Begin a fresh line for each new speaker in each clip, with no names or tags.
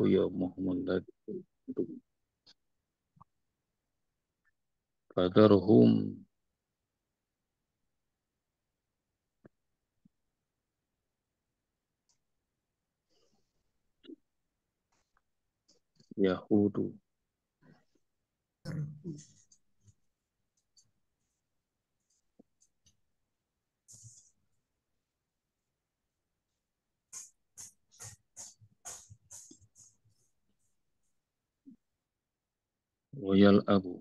aku ya Muhammad untuk fadarhum Yahudu wayal abu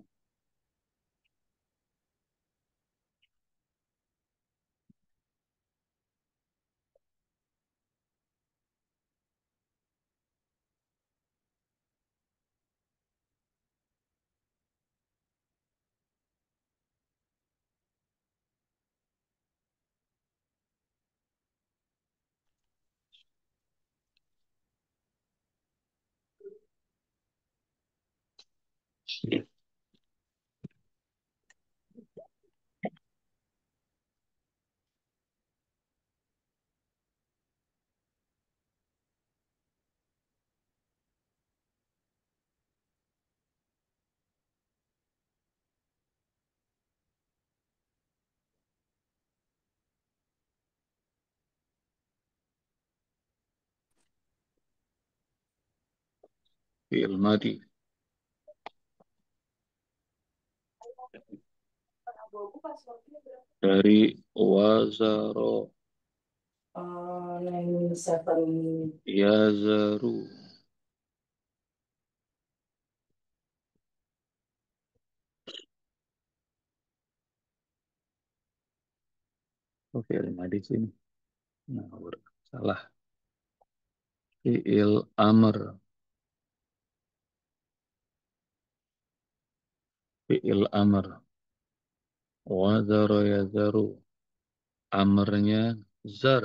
fi'il madi dari wazaro yazaru oh, fi'il madi sini nah, salah fi'il amr fi'il amr wazaro yazaru amrnya zar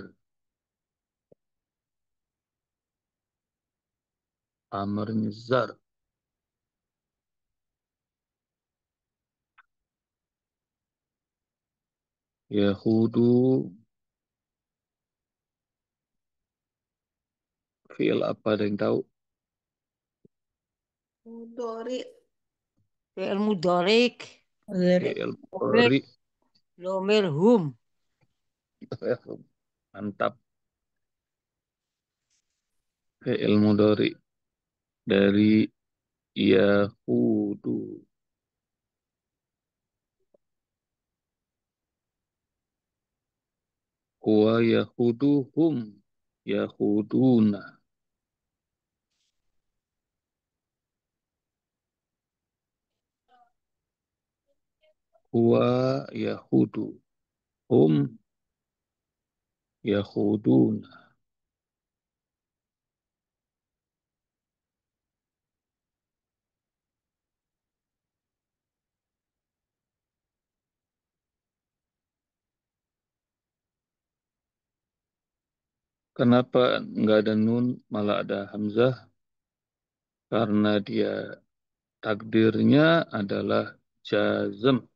amrnya zar Yahudu fi'il apa ada yang tahu
Mudori.
Fi'il mudharik.
Mudori.
fi'il
Lomir.
mudhari
Lomir hum.
mantap fi'il mudhari dari Yahudu huwa yahuduhum yahuduna huwa yahudu hum yahuduna. Kenapa nggak ada nun malah ada hamzah? Karena dia takdirnya adalah jazm.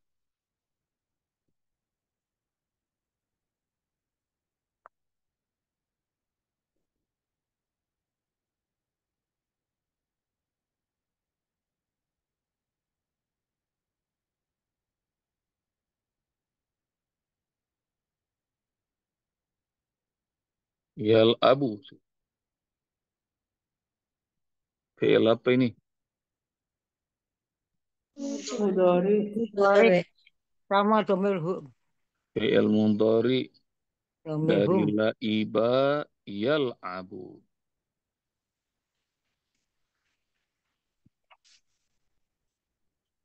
Yal abu. Fi'il apa ini?
Mudori.
Mudharik sama lomir hum.
Fi'il mudhari
Lomir
dari
hum.
laiba yal abu.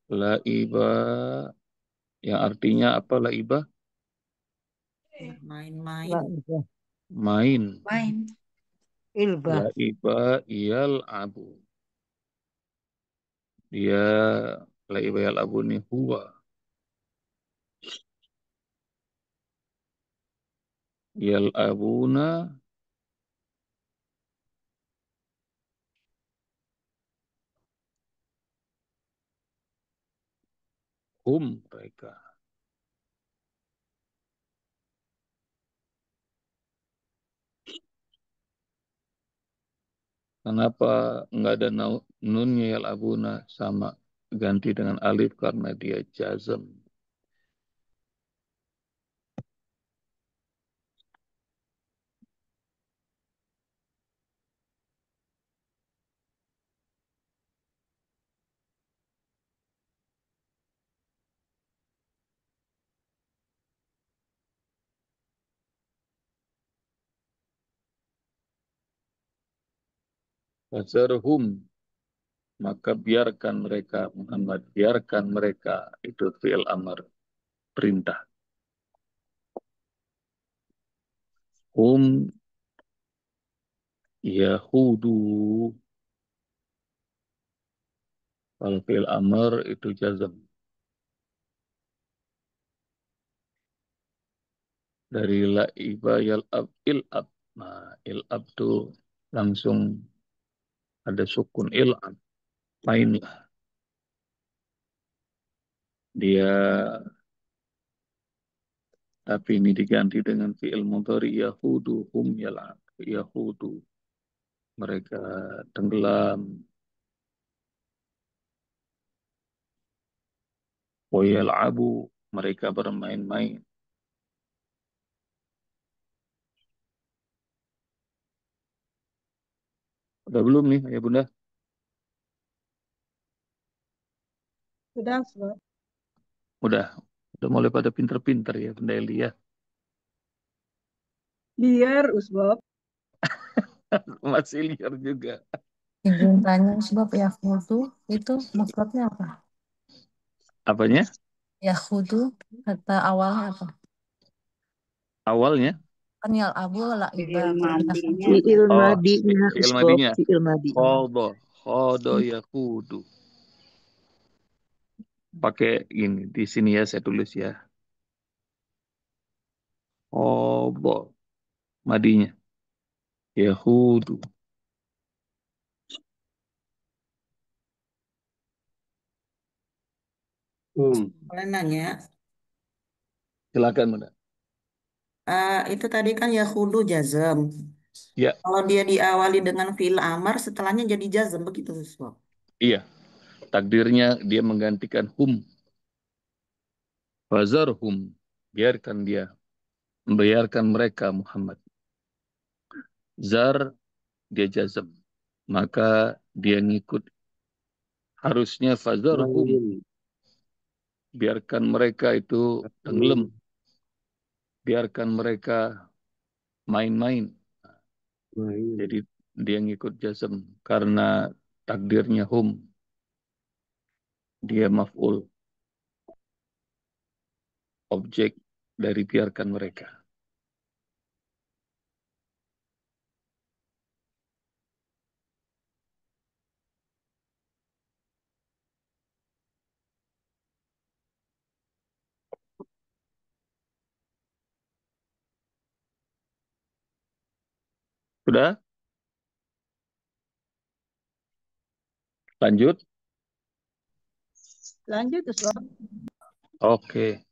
Laiba yang artinya apa laiba?
Main-main.
Laibah.
Main.
Main.
Ilbah.
Laiba yal abu. Dia laiba yal abu ni huwa. Yal abuna hum mereka. Kenapa nggak ada nunnya yal'abuna sama ganti dengan alif karena dia jazm. Fazarhum, maka biarkan mereka Muhammad, biarkan mereka, itu fi'il amr, perintah. Hum yahudu, kalau fi'il amr itu jazm. Dari la'iba yal'ab il'ab. Nah, il'ab tuh langsung ada sukun il'ab. Mainlah. Dia, tapi ini diganti dengan fi'il mudhari yahudu, hum yal'ab. Yahudu, mereka tenggelam. Wa yal'abu, mereka bermain-main. Udah belum nih, ya Bunda?
Sudah, Ustaz.
Udah. Udah mulai pada pinter-pinter ya Bunda Eli ya.
Biar, Usbab.
Masih liar juga.
Izin tanya sebab Yahudu itu maksudnya apa?
Apanya?
Yahudu kata awalnya apa?
Awalnya?
Kan yal abu la iba
Fi'il
kebanyakan
madinya.
Fi'il
Oh,
madinya
fi'il
usbab,
madinya.
fi'il madinya.
Khodo. Khodo yahudu. Pakai ini. Di sini ya saya tulis ya. Khodo. Madinya. Yahudu.
Boleh nanya,
Silakan Bunda.
itu tadi kan Yahudu jazm.
Ya,
Kalau dia diawali dengan fi'il amar, setelahnya jadi jazm begitu, Sob.
iya. Takdirnya dia menggantikan hum. Fazarhum. Biarkan dia. Membiarkan mereka Muhammad. Zar dia jazm. Maka dia ngikut. Harusnya fazarhum. Biarkan mereka itu tenggelam. Biarkan mereka main-main. Jadi dia ngikut jazm. Karena takdirnya hum. Dia maf'ul. Objek dari biarkan mereka. Sudah? Lanjut?
Lanjut, Usbab.
Oke.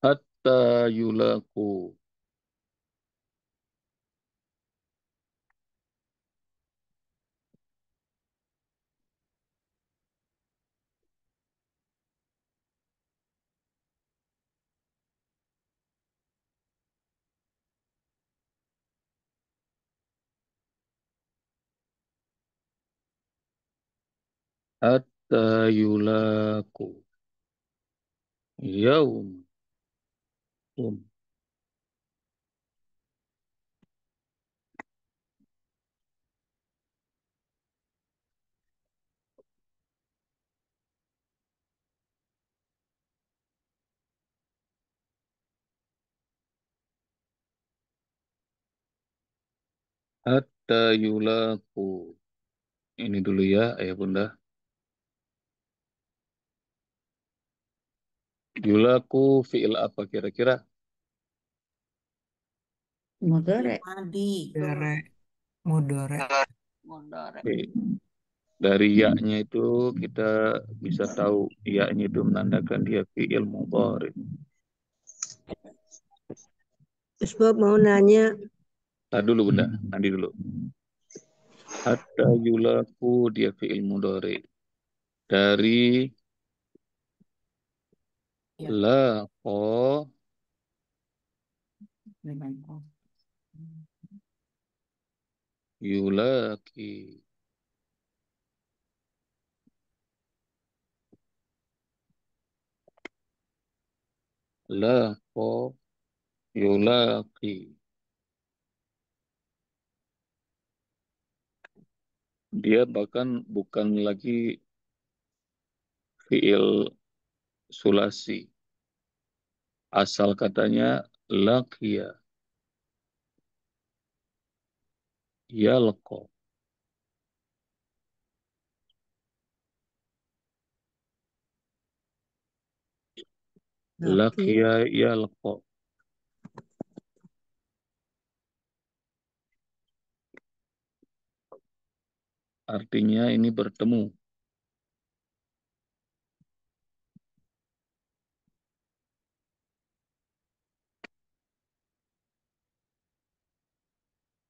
Hatta yulaku. Hatta yulaku. Yaum. Um. Hatta yulaku. Ini dulu ya, ayah bunda. Yulaku fi'il apa kira-kira?
Fi'il
Mudore.
madi.
Mudore. Mudore.
Mudore.
Fi- Dari ya-nya itu kita bisa tahu ya-nya itu menandakan dia fi'il mudhari.
Usbab mau nanya,
Tadi dulu Bunda, nanti dulu. Hatta yulaku dia fi'il mudhari. Dari
Ya.
laqo yulaki. Laqo yulaki. Dia bahkan bukan lagi fi'il sulasi. Asal katanya laqiya, yalqa.
laki,
Laqiya yalqa. Artinya ini bertemu.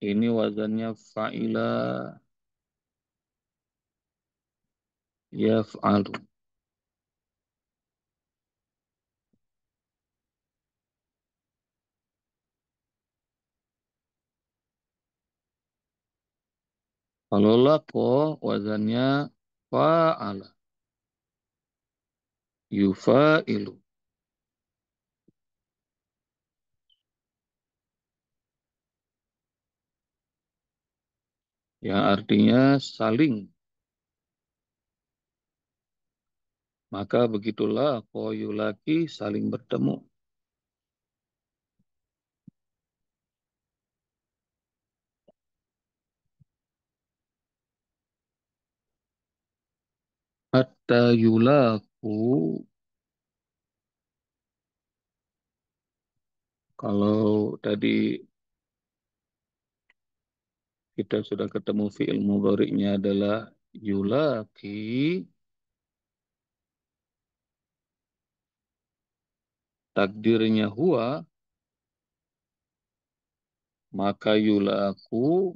Ini wazannya fa'ila yaf'alu. Kalau laqo wazannya fa'ala yufa'ilu. Yang artinya saling. Maka begitulah koyulaki saling bertemu. Hatta yulaku, kalau tadi kita sudah ketemu fi'il mudhari'nya adalah yulaki, takdirnya huwa, maka yulaku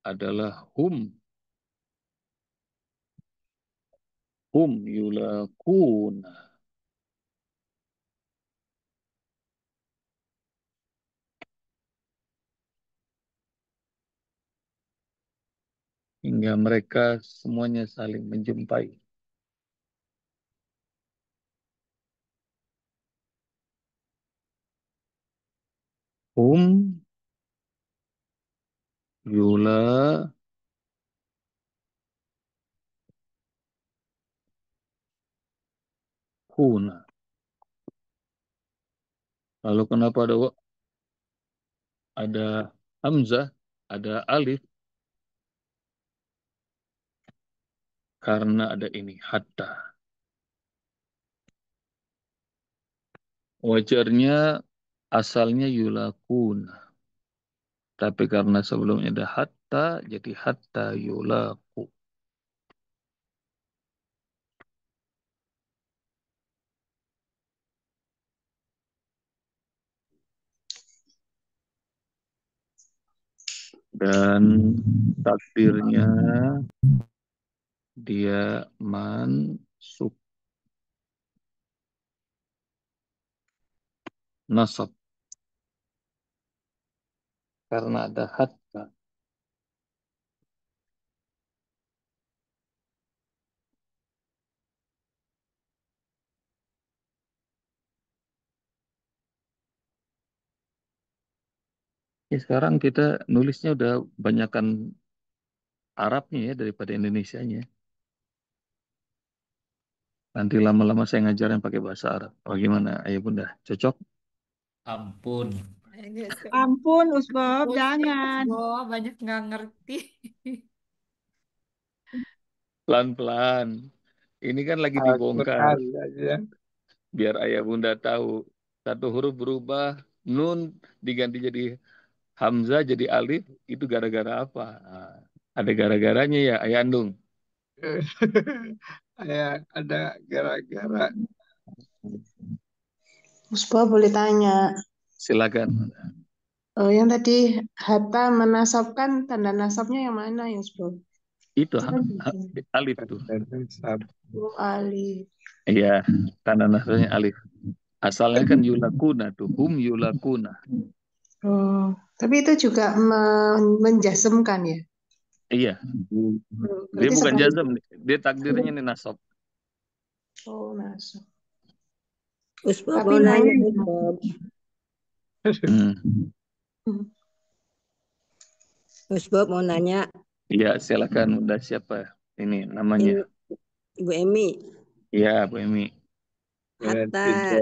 adalah hum. Hum yulakuna. Hingga mereka semuanya saling menjumpai. Hum yulakuna. Lalu kenapa ada hamzah, ada alif? Karena ada ini, hatta. Wajarnya asalnya yulakuna. Tapi karena sebelumnya ada hatta, jadi hatta yulaku. Dan takdirnya dia mansub nasab. Karena ada hatta. Ya, sekarang kita nulisnya udah banyakan Arabnya ya daripada Indonesianya. Nanti lama-lama saya ngajarin pakai bahasa Arab. Bagaimana, ayah bunda? Cocok?
Ampun.
ampun Usbab,
Pusing,
jangan.
Bo, banyak nggak ngerti.
Pelan-pelan. Ini kan lagi dibongkar.
Al-Quran aja.
Biar ayah bunda tahu. Satu huruf berubah. Nun diganti jadi Hamzah jadi alif. Itu gara-gara apa? Nah, ada gara-garanya ya, ayah Andung.
Ya, ada gara-gara.
Usbab boleh tanya.
Silakan.
Yang tadi hatta menasabkan tanda nasabnya yang mana ya Usbab?
Itu
Kan gitu.
alif tuh.
Oh, alif.
Iya, tanda nasabnya alif. Asalnya kan yulakuna tuh, hum yulakuna.
Oh, tapi itu juga menjasemkan ya.
Iya, dia
Berarti
bukan
sebaliknya.
jazm, dia takdirnya nih nasab.
Oh, nasab.
Usbab
Tapi
mau nanya,
namanya
Usbab. Usbab mau nanya.
Iya, silakan. Udah siapa ini namanya?
Ibu Emi.
Iya, Bu Emi.
Hatta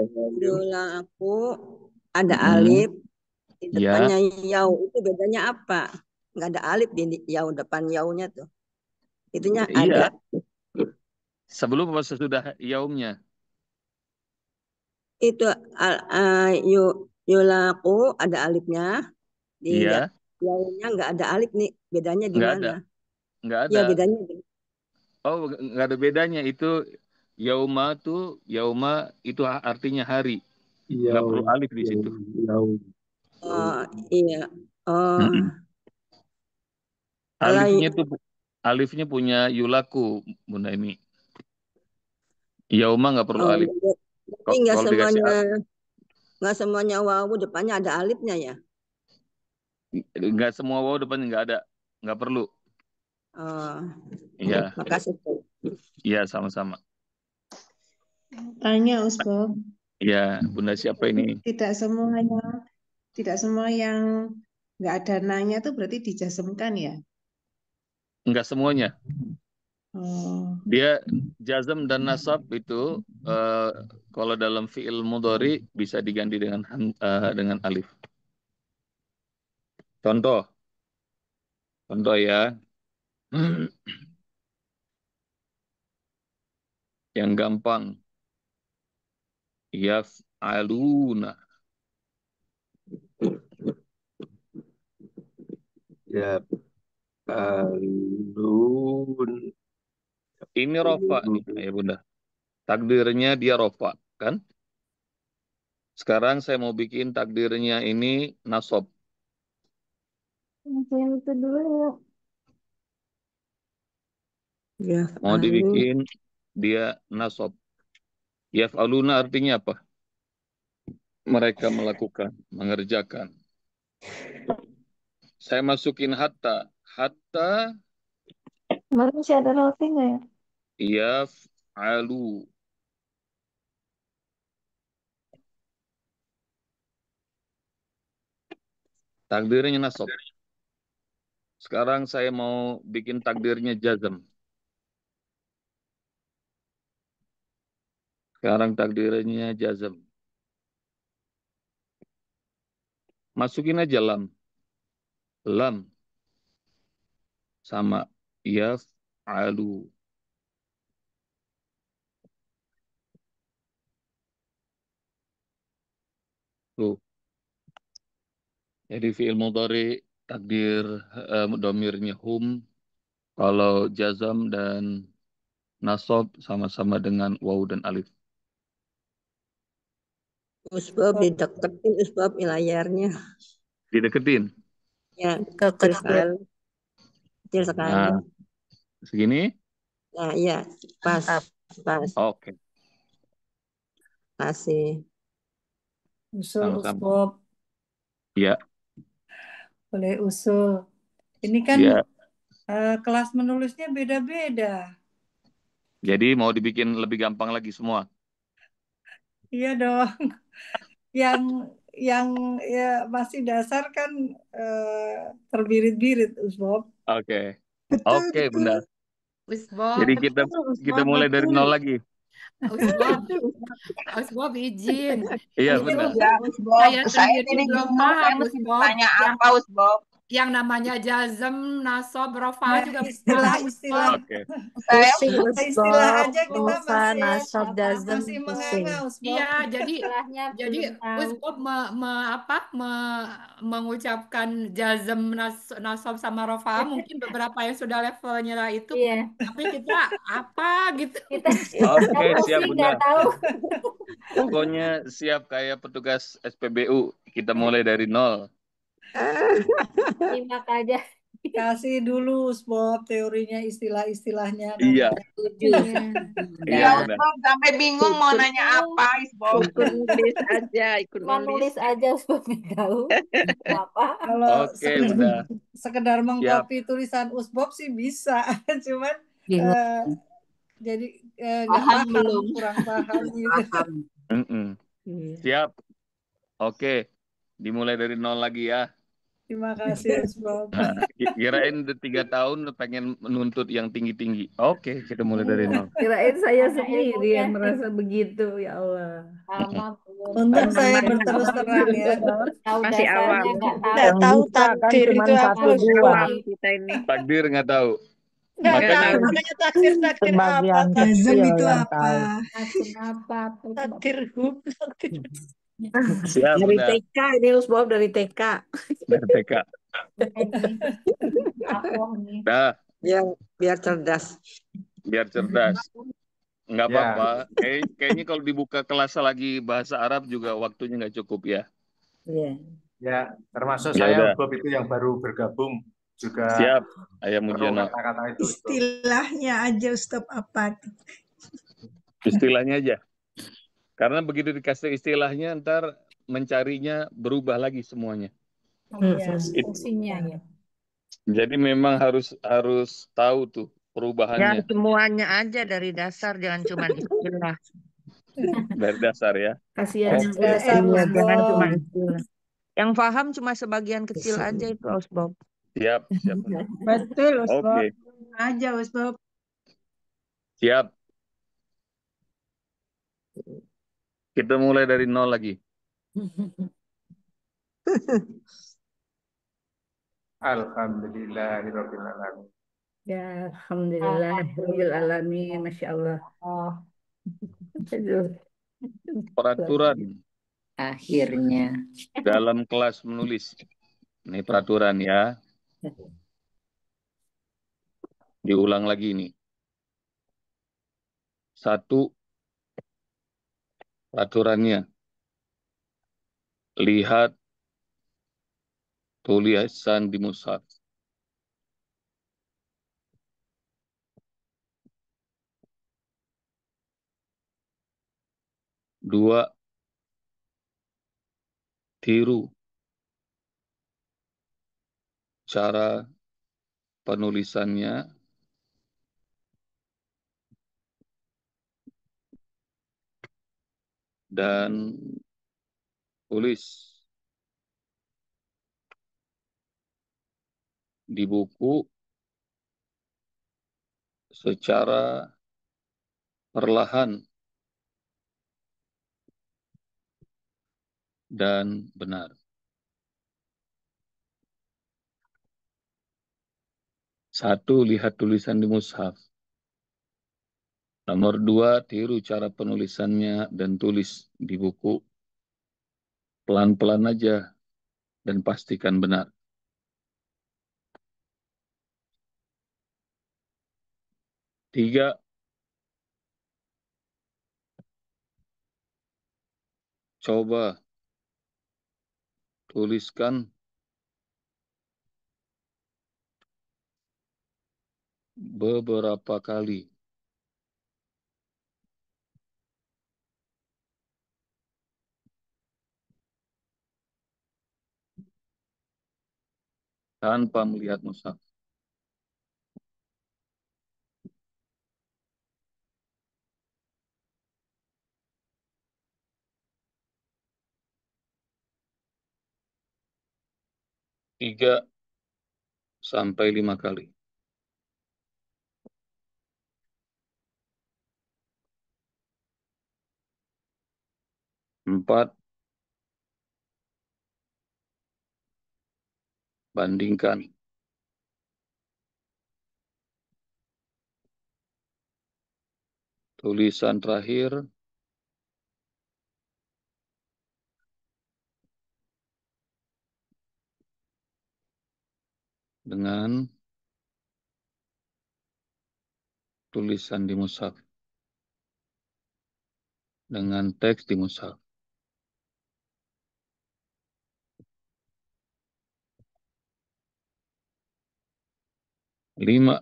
aku ada
Mm-mm.
alif di
Iya.
depannya yau, itu bedanya apa? Nggak ada alif di yau, depan yaunya tuh. Itunya
Iya.
ada.
Sebelum apa sesudah yaumnya?
Itu yulaku ada alifnya. Di
Iya.
yaunya nggak ada alif nih. Bedanya di
Nggak ada.
mana?
Nggak ada.
Ya bedanya.
Oh, nggak ada bedanya. Itu yauma itu artinya hari. Nggak perlu alif di situ.
Oh iya. Oh.
Mm-mm.
Kalau
Alifnya punya yulaku, Bunda Emi. Yauma nggak perlu alif.
Jadi nggak
Kalau dikasih
semuanya wawu depannya ada alifnya ya?
nggak semua waw depannya nggak ada, nggak perlu.
Oh,
Iya.
makasih.
Iya, sama-sama.
Tanya Usbab.
Iya, Bunda siapa ini?
Tidak semua yang nggak ada nanya tuh berarti dijasemkan ya?
Nggak semuanya.
Oh.
Dia jazm dan nasab itu kalau dalam fi'il mudhari bisa diganti dengan alif. Contoh ya. Yang gampang. Yaf'aluna.
Yaf'alun.
Ini rofa nih, ya Bunda. Takdirnya dia rofa, kan? Sekarang saya mau bikin takdirnya ini nasab.
Yang itu dulu.
Ya,
Mau dibikin dia nasab. Yaf'aluna artinya apa? Mereka melakukan, mengerjakan. Saya masukin hatta. Hatta
Kemarin masih ada roti nggak ya?
yaf'alu. Takdirnya nasab. Sekarang saya mau bikin takdirnya jazm. Sekarang takdirnya jazm. Masukin aja lam. Lam. Sama yaf'alu. Tuh. Jadi fi'il mudhari takdir domirnya hum. Kalau jazm dan nasab sama-sama dengan waw dan alif.
Usbab dideketin Usbab layarnya.
Dideketin.
Ya, kecil sekali. Kecil sekali.
Nah, segini?
Nah, iya, pas.
Oke.
Kasih.
Usul
Sama-sama.
Usbab.
Iya.
Boleh usul. Ini kan
Iya.
kelas menulisnya beda-beda.
Jadi mau dibikin lebih gampang lagi semua.
Iya dong. Yang ya masih dasar kan terbirit-birit Usbab.
Oke. Oke, Bunda.
Usbab.
Jadi kita mulai dari nol lagi.
Usbab izin.
Iya,
Ini
benar.
loh,
Ya, Usbab.
saya
Saya
sendiri
jadi
belum
bingung, saya
paham
mesti
Usbab.
bertanya apa, Usbab?
yang namanya jazm, nasob, rofa
Nah,
juga
istilah-istilah
Oke.
Pusing
istilah
Usbop,
aja kita
Rofa,
masih
Nasab, Jazm,
masih
pusing.
menganga, Usbop.
Iya, jadi
Istilahnya
jadi
belum tahu.
Usbop mengucapkan jazm, nasob sama rofa mungkin beberapa yang sudah levelnya lah itu,
Iya,
tapi kita apa gitu.
kita
Oke, siap
pusing
Bunda.
nggak tahu.
Pokoknya siap kayak petugas SPBU. Kita mulai dari nol.
Simak aja.
Kasih dulu, Usbop, teorinya istilah-istilahnya
Iya,
namanya.
Setuju.
Iya.
iya
Ya
Bunda.
Usbop sampai bingung mau
Ikut
nanya apa, Isbop.
ikut nulis aja, ikut
Cuma
nulis.
nulis aja sebab nggak tahu apa.
Kalau
Oke Bunda.
sekedar
Siap.
mengcopy tulisan Usbop sih bisa, cuman
Bingung.
eh, jadi nggak
Paham
paham,
belum?
kurang paham gitu.
Paham.
Mm-mm.
Iya.
Siap. Oke. Dimulai dari nol lagi ya.
Terima kasih, Usbop.
Nah, kirain udah 3 tahun pengen menuntut yang tinggi-tinggi. Oke, kita mulai dari nol.
Kirain saya
Karena
sendiri
ilmunya
yang merasa begitu, ya Allah.
sama belum
Untung
tahu.
saya
Namanya
berterus terang ya.
Tahu
masih awam.
dasarnya nggak tahu.
Yang
tahu
bisa kan
takdir
cuma
itu apa,
satu
Masih
Usbop.
dua.
awam kita ini.
Takdir nggak tahu.
Nggak
Makanya
tahu, makanya takdir apa,
Sebagian
Jazm
kecil
itu
yang
apa?
tahu.
Akun apa tuh?
takdir hub, takdir.
siap
Dari
Bunda.
TK ini Usbop dari TK.
Dari TK.
Ini aku nih.
Dah,
Biar cerdas.
biar cerdas. Nggak
Ya,
apa-apa. Kayaknya kalau dibuka kelas lagi bahasa Arab juga waktunya nggak cukup ya.
Iya.
ya termasuk
Ya
saya
udah.
Usbop itu yang baru bergabung juga
Siap. Ayah
perlu
Mujiono.
kata-kata itu Usbop.
Istilahnya aja Ustaz apa?
Istilahnya aja. Karena begitu dikasih istilahnya ntar mencarinya berubah lagi semuanya.
Iya,
It-
fungsinya ya.
Jadi memang harus tahu tuh
Ya
perubahannya
semuanya aja dari dasar, jangan cuma istilah.
dari dasar ya.
Kasihan yang udah
Dasar,
Iya, jangan cuma
Usbop.
istilah. Yang paham cuma sebagian kecil aja itu, Usbop.
Siap.
Betul, Usbop.
Oke,
Aja, Usbop.
siap. Kita mulai dari nol lagi.
Alhamdulillahirabbil alamin.
Ya, Alhamdulillah, Rabbil Alamin, Masya Allah.
Oh,
Aduh,
Peraturan
akhirnya.
dalam kelas menulis. Ini peraturan ya. Diulang lagi nih. 1, peraturannya. Lihat tulisan di mushaf. 2, tiru cara penulisannya. 3, tulis di buku secara perlahan dan benar. 1, lihat tulisan di mushaf. Nomor 2, tiru cara penulisannya dan tulis di buku. Pelan-pelan aja dan pastikan benar. 3, coba tuliskan beberapa kali. Tanpa melihat mushaf. 3 sampai 5 kali. 4, Bandingkan. Tulisan terakhir dengan tulisan di mushaf. Dengan teks di mushaf. 5.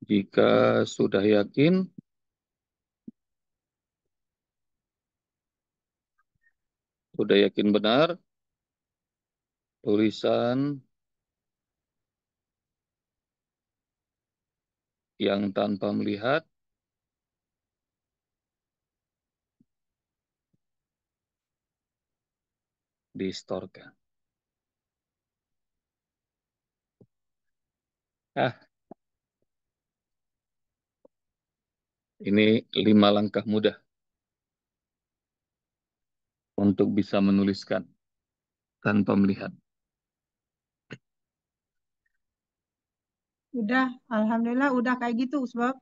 Jika sudah yakin, benar, tulisan yang tanpa melihat distorkan. Ini 5 langkah mudah untuk bisa menuliskan tanpa melihat.
Udah, alhamdulillah udah kayak gitu, sebab.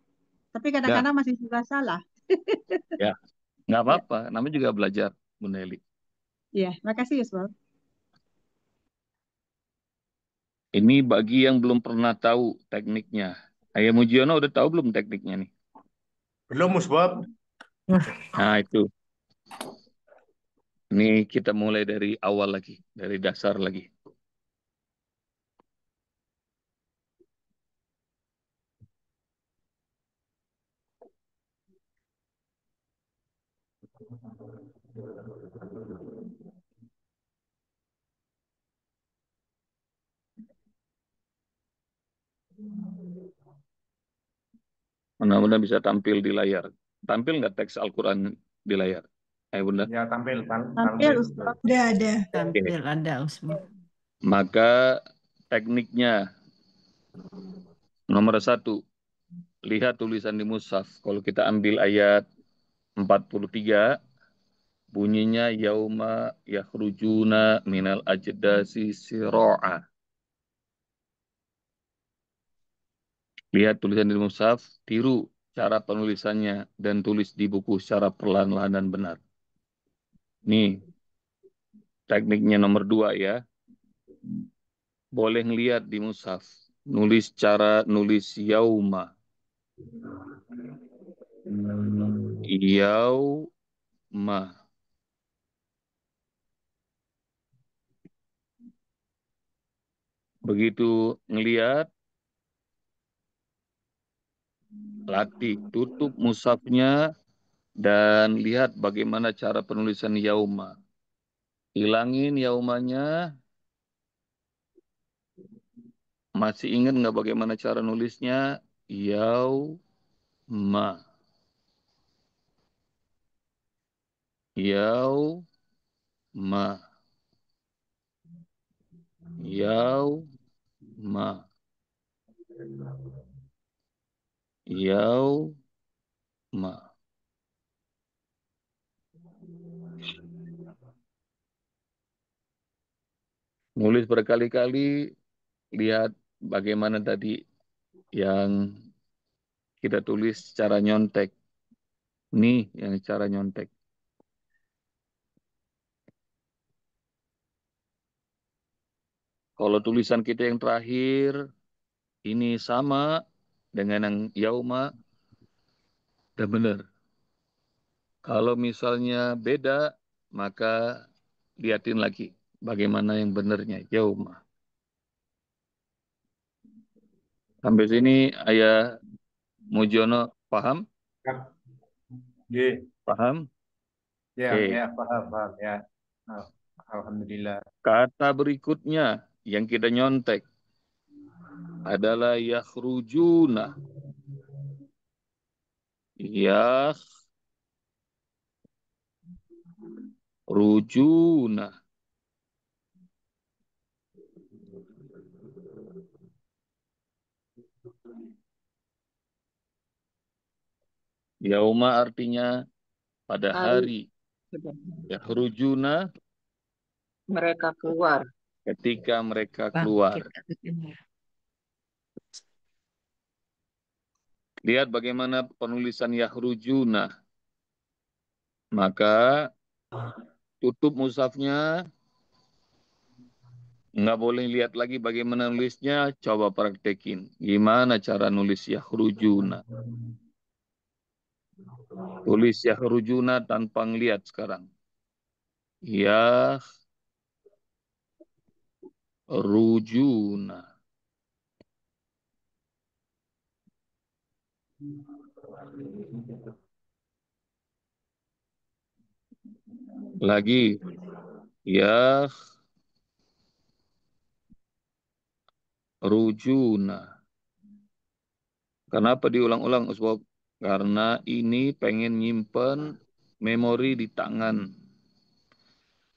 Tapi kadang-kadang masih suka salah.
Ya, nggak apa-apa. Namanya juga belajar, Bu Nelly.
Iya, makasih ya, sebab.
Ini bagi yang belum pernah tahu tekniknya. Ayah Mujiono udah tahu belum tekniknya nih?
Belum, Musbab.
Nah, itu. Ini kita mulai dari awal lagi, dari dasar lagi. Mudah-mudahan bisa tampil di layar. Tampil nggak teks Al-Quran di layar? Ayo Bunda.
Ya, tampil.
Tampil, Ustaz. Udah ada.
Tampil ada, Usman.
Maka tekniknya nomor 1, lihat tulisan di mushaf. Kalau kita ambil ayat 43, bunyinya yauma yakhrujuna minal ajdasi siro'a. Lihat tulisan di mushaf, tiru cara penulisannya, dan tulis di buku secara perlahan-lahan dan benar. Nih, tekniknya nomor 2 ya. Boleh ngelihat di mushaf. Nulis cara nulis yauma. Yauma. Begitu ngelihat, latih, tutup mushafnya, dan lihat bagaimana cara penulisan yauma. Hilangin yaumanya. Masih ingat nggak bagaimana cara nulisnya? Yauma. Yauma. Yauma. Yauma. Nulis berkali-kali, lihat bagaimana tadi yang kita tulis secara nyontek. Nih yang cara nyontek. Kalau tulisan kita yang terakhir, ini sama dengan yang yauma, udah benar. Kalau misalnya beda, maka liatin lagi bagaimana yang benarnya, yauma. Sampai sini Ayah Mujiono paham?
Ya.
Paham?
Ya,
Oke.
ya, paham ya. Alhamdulillah.
Kata berikutnya yang kita nyontek adalah yakhrujuna. Yakhrujuna. Yauma artinya pada hari. Yakhrujuna
mereka keluar.
Ketika mereka keluar. Lihat bagaimana penulisan yakhrujuna. Maka tutup mushafnya. Nggak boleh lihat lagi bagaimana nulisnya. Coba praktekin. Gimana cara nulis yakhrujuna. Tulis yakhrujuna tanpa ngeliat sekarang. Yakhrujuna. Lagi. Yakhrujuna. Kenapa diulang-ulang, Usbab? Karena ini pengen nyimpen memori di tangan.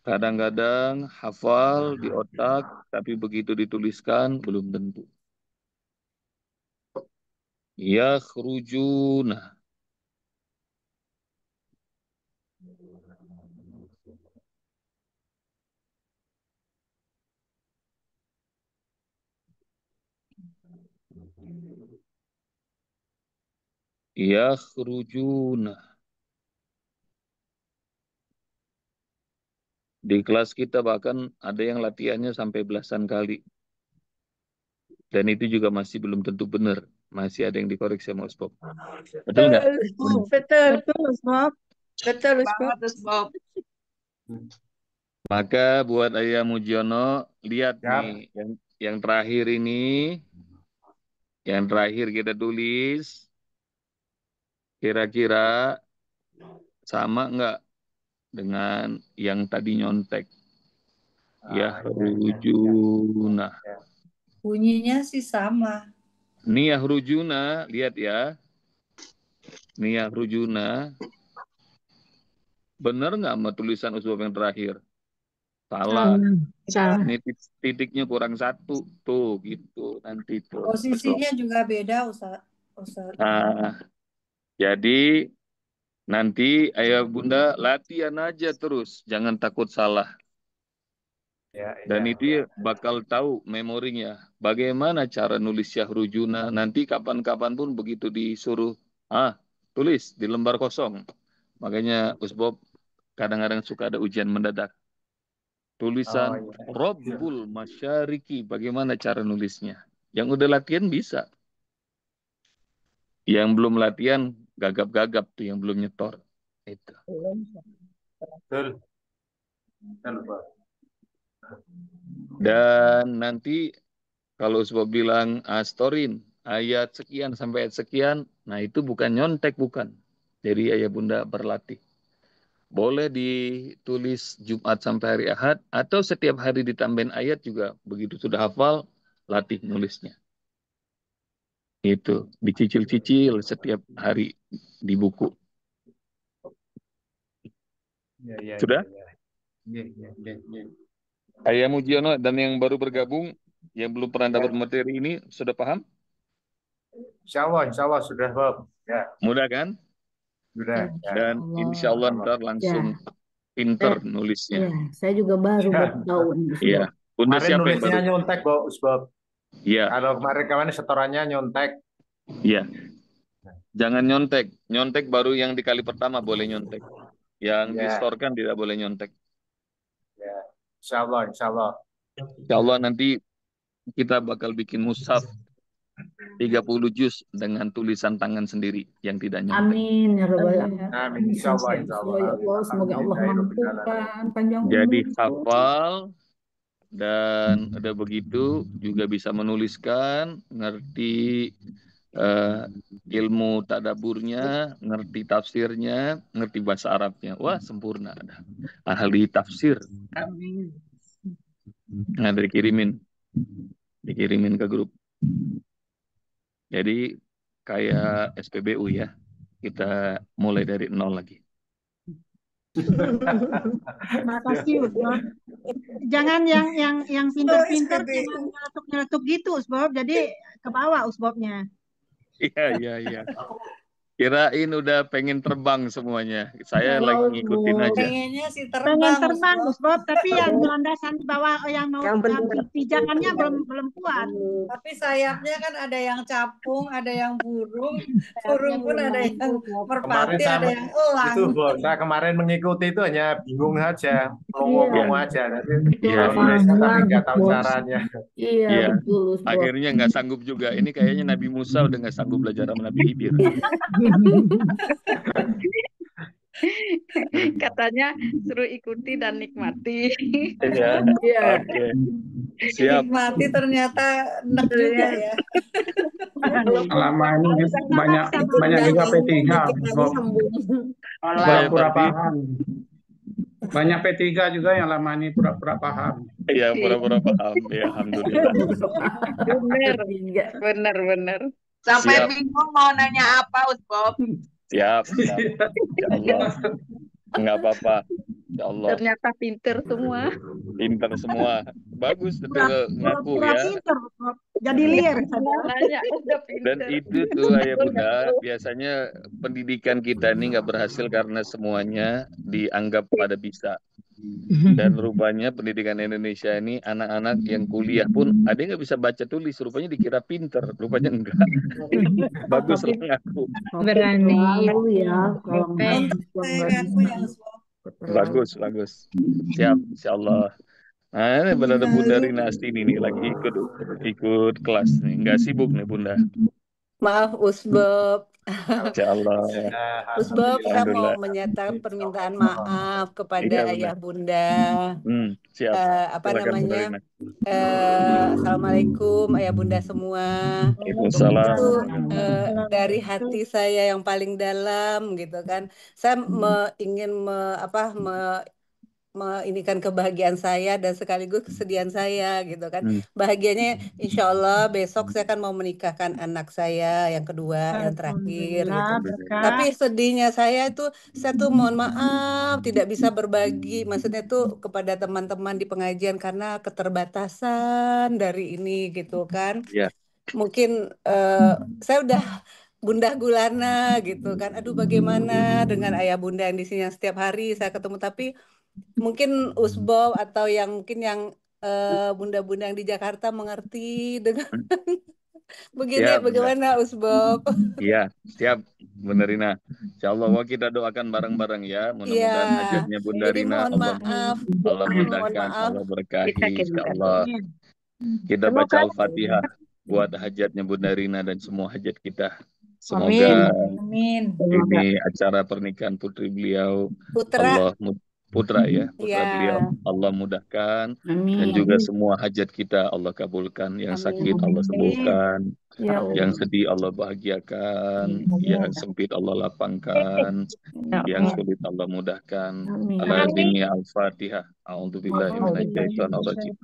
Kadang-kadang hafal di otak, tapi begitu dituliskan belum tentu. Yakhrujuna. Yakhrujuna. Di kelas kita bahkan ada yang latihannya sampai belasan kali. Dan itu juga masih belum tentu benar. Masih ada yang dikoreksi sama Usbab. Betul nggak?
Betul.
Betul, Bob.
Betul,
Banget terus Bob.
Maka buat Ayah Mujiono, lihat
Siap.
nih. Yang terakhir ini. Yang terakhir kita tulis. Kira-kira sama nggak dengan yang tadi nyontek? Yakhrujuna.
Bunyinya sih sama.
Ini yakhrujuna, lihat ya. Ini yakhrujuna. Benar nggak sama tulisan Usbab yang terakhir? Salah.
Salah.
Ini titiknya kurang satu. Tuh, gitu. Nanti tuh.
Posisinya juga beda, Ustaz.
Nah, jadi nanti ayah bunda latihan aja terus. Jangan takut salah. Dan itu bakal tahu memorinya. Bagaimana cara nulis yakhrujuna. Nanti kapan-kapan pun begitu disuruh. Tulis di lembar kosong. Makanya Usbab kadang-kadang suka ada ujian mendadak. Tulisan Rabbul Masyariki. Bagaimana cara nulisnya. Yang udah latihan bisa. Yang belum latihan gagap-gagap tuh. Yang belum nyetor. Itu.
Betul. Betul, Pak.
Dan nanti kalau Usbab bilang astorin ayat sekian sampai ayat sekian, nah itu bukan nyontek, bukan. Jadi ayah bunda berlatih. Boleh ditulis Jumat sampai hari Ahad, atau setiap hari ditambahin ayat juga. Begitu sudah hafal, latih nulisnya. Itu, dicicil-cicil setiap hari di buku. Sudah? Ayah Mujiono dan yang baru bergabung, yang belum pernah dapat materi ini, sudah paham?
Insya Allah sudah, Bob. Ya.
Mudah kan?
Sudah.
Dan insya Allah ntar langsung pinter nulisnya.
Ya, saya juga baru tahu.
Iya. Bunda
Kemarin
siapa yang
nulisnya
baru?
nyontek, Bob.
Iya.
Kalau kemarin setorannya nyontek.
Iya. Jangan nyontek. Nyontek baru yang di kali pertama boleh nyontek. Yang distorkan tidak boleh nyontek.
Ya. Insya Allah.
Insya Allah nanti kita bakal bikin mushaf 30 juz dengan tulisan tangan sendiri yang tidak nyontek.
Amin ya rabbal alamin.
Amin. Insya Allah.
Ya Allah, semoga Allah mampukan panjang
Jadi
umur.
hafal dan udah begitu juga bisa menuliskan, ngerti ilmu tadaburnya, ngerti tafsirnya, ngerti bahasa Arabnya. Wah, sempurna. Ahli tafsir.
Amin.
Nah, dikirimin ke grup. Jadi kayak SPBU ya, kita mulai dari nol lagi.
Makasih, Usbab. Jangan yang pinter-pinter, jangan nyeletuk-nyeletuk gitu, Usbab. Jadi ke bawah Usbabnya.
Iya. Kirain udah pengen terbang semuanya. Saya
Wow,
lagi ngikutin aja.
Pengennya sih
Pengen
terbang,
terbang,
Usbab.
Usbab, tapi yang landasan di bawah yang mau
Yang benar.
pijakannya belum kuat.
Tapi sayapnya kan ada yang capung, ada yang burung,
Sayapnya
burung pun
belum
ada yang
mampu, Bob.
Kemarin
merpati, ada yang elang.
itu Bob, saya kemarin mengikuti itu hanya bingung saja,
Iya,
ngomong aja. Nanti
itu
Iya,
tahu tulisnya tapi
lama,
nggak tahu
Bos.
caranya.
Iya,
iya.
betul, Bob.
Akhirnya nggak sanggup juga. Ini kayaknya Nabi Musa udah nggak sanggup belajar sama Nabi Khidir.
Katanya suruh ikuti dan nikmati.
Iya,
Iya,
oke. Siap.
Dinikmati ternyata enak juga ya.
Lama ini banyak
Itu
banyak
udah
juga
nyambung,
P3
dikit lagi
Bob.
sambung.
Saya
Pura-pura
tadi,
paham. Banyak P3 juga yang lama ini pura-pura paham.
ya pura-pura paham. Ya, alhamdulillah.
Bener,
ketiga.
bener.
Sampai
Siap,
bingung mau nanya apa, Usbab.
siap. Insya Allah. Nggak apa-apa. Insya Allah.
Ternyata pinter semua.
Pinter semua. Bagus itu ngaku
Pura-pura
ya.
pinter, Usbab. Jadi liar saja.
Makanya udah
Dan
pinter.
itu tuh ayah bunda, biasanya pendidikan kita ini nggak berhasil karena semuanya dianggap pada bisa. Dan rupanya pendidikan Indonesia ini anak-anak yang kuliah pun ada yang nggak bisa baca tulis, rupanya dikira pinter, rupanya enggak. Bagus
Tapi
lah ngaku.
Berani.
selalu ya kalau
Hebat.
Untung
yang
saya
nggak
ngaku
bisa
ya, Usbab.
Bagus, bagus. Siap, insya Allah. Nah, ini benar Bunda Rina Astini nih lagi ikut kelas nih, nggak sibuk nih Bunda.
Maaf Usbab.
Insya Allah.
Usbab, saya mau
Alhamdulillah.
menyatakan permintaan maaf kepada
Iya,
ayah
Bunda.
bunda.
Siap.
Apa
Silakan Bunda
namanya?
Rina.
Assalamualaikum ayah bunda semua.
Waalaikumsalam.
Itu dari hati saya yang paling dalam gitu kan. Saya ingin inikan kebahagiaan saya dan sekaligus kesedihan saya gitu kan. Bahagianya insya Allah besok saya akan mau menikahkan anak saya yang kedua, yang terakhir gitu.
Alhamdulillah,
Tapi sedihnya saya tuh mohon maaf tidak bisa berbagi, maksudnya tuh kepada teman-teman di pengajian karena keterbatasan dari ini gitu kan.
Ya.
Mungkin saya udah gundah gulana gitu kan. Aduh bagaimana dengan ayah bunda yang di sini yang setiap hari saya ketemu, tapi mungkin Usbab atau yang bunda-bunda yang di Jakarta mengerti dengan begini.
Siap, Bunda.
Bagaimana Usbab?
Iya, siap Bunda Rina. Insya Allah kita doakan bareng-bareng ya. Mudah-mudahan
Iya,
hajatnya Bunda
jadi
Rina
mohon
Allah
maaf,
Allah
mohon
mudahkan,
maaf.
Allah berkahi.
Kita
Insya
kirimkan.
Allah kita
Semoga
baca Al-Fatihah buat hajatnya Bunda Rina dan semua hajat kita.
amin.
Semoga
Amin.
ini acara pernikahan putri beliau
Putra,
putra ya, putra
ya,
beliau Allah mudahkan dan
Amin.
juga semua hajat kita Allah kabulkan. Yang sakit
amin.
Allah sembuhkan,
Ya
yang
Allah.
sedih Allah bahagiakan, yang sempit Allah lapangkan,
Ya
yang
Allah.
sulit Allah mudahkan.
Amin.
Ala dini al-Fatihah. A'udzubillahi minasyaitonirrajim.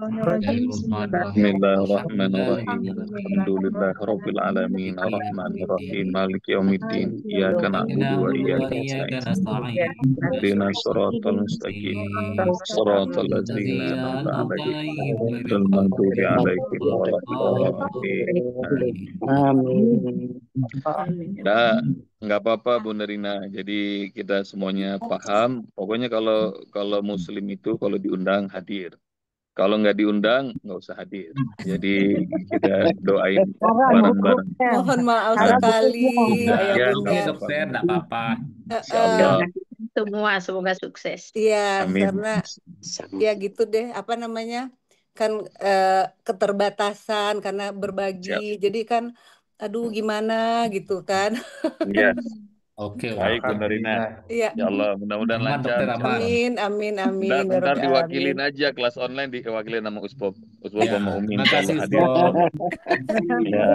Bismillahirrahmanirrahim. Alhamdulillahirabbil alamin. Arrahmanirrahim. Maliki yaumiddin. Iyyaka na'budu wa iyyaka nasta'in. Ihdinas siratal mustaqim. Shiratal ladzina an'amta 'alaihim ghairil maghdubi 'alaihim waladdallin.
Amin.
Nah, nggak apa-apa Bunda Rina. Jadi kita semuanya paham. Pokoknya kalau Muslim itu kalau diundang hadir. Kalau nggak diundang nggak usah hadir. Jadi kita doain bareng-bareng.
Mohon maaf
Nah,
sekali ayah
ya
bunda.
nggak apa-apa.
Enggak apa-apa.
Insya Allah.
Semua semoga sukses.
Iya,
Amin.
karena ya gitu deh, apa namanya, kan keterbatasan karena
Siap.
berbagi. Jadi kan, aduh gimana gitu kan.
Iya.
Oke,
Baik Bunda Rina.
Iya,
Ya Allah, mudah-mudahan
aman
lancar.
dokter, aman.
amin, amin, amin, ya
Ntar
Rabbil
diwakilin
alamin.
aja kelas online diwakilin sama Usbab. Usbab
Ya,
sama Umi
terima
insya
kasih
Allah hadir.
Usbab.
Ya,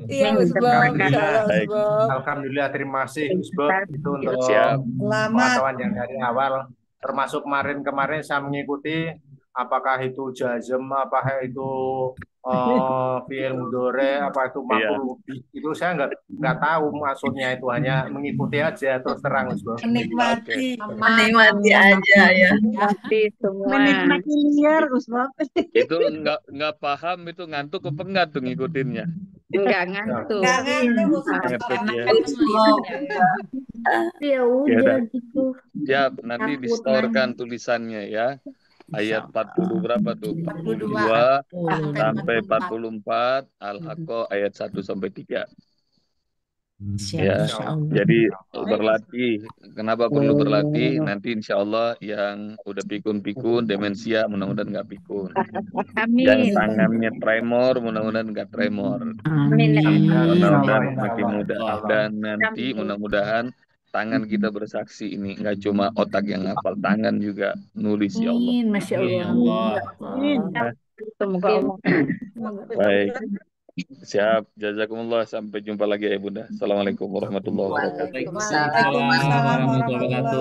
Iya, Usbab, insya Allah
baik.
Usbab.
Alhamdulillah, terima kasih Usbab itu untuk
Siap.
Selamat.
pengetahuan yang dari awal. Termasuk kemarin saya mengikuti apakah itu jazm, apakah itu fi'il mudhari, apa itu
Iya.
maf'ul bih. Itu saya nggak tahu maksudnya, itu hanya mengikuti aja terus terang Usbab.
Menikmati.
Menikmati aja ya.
Nanti semua.
Menikmati liar, Usbab.
Itu nggak paham itu ngantuk apa enggak tuh ngikutinnya.
Enggak ngantuk.
Nggak ngantuk Ustaz.
Ngepet ya.
Ya
Ya
udah
udah.
gitu.
Siap, nanti
Takut
disetorkan
nanya.
tulisannya ya. Ayat 40 berapa tuh?
42
42
sampai
sampai
44.
44, Al-Haqqah ayat 1 sampai 3.
Siap,
Ya,
insya Allah.
jadi berlatih. Kenapa perlu berlatih? Nanti insya Allah yang udah pikun-pikun, demensia, mudah-mudahan nggak pikun. Yang
Amin.
tangannya tremor, mudah-mudahan nggak tremor.
Amin.
Mudah-mudahan makin mudah. Dan nanti
Amin.
mudah-mudahan tangan kita bersaksi ini nggak cuma otak yang hafal, tangan juga nulis ya Allah.
Amin, Masya Allah.
Semoga Allah.
Baik. Siap, jazakumullah. Sampai jumpa lagi ya Bunda. Assalamualaikum warahmatullahi wabarakatuh.
Waalaikumsalam warahmatullahi wabarakatuh.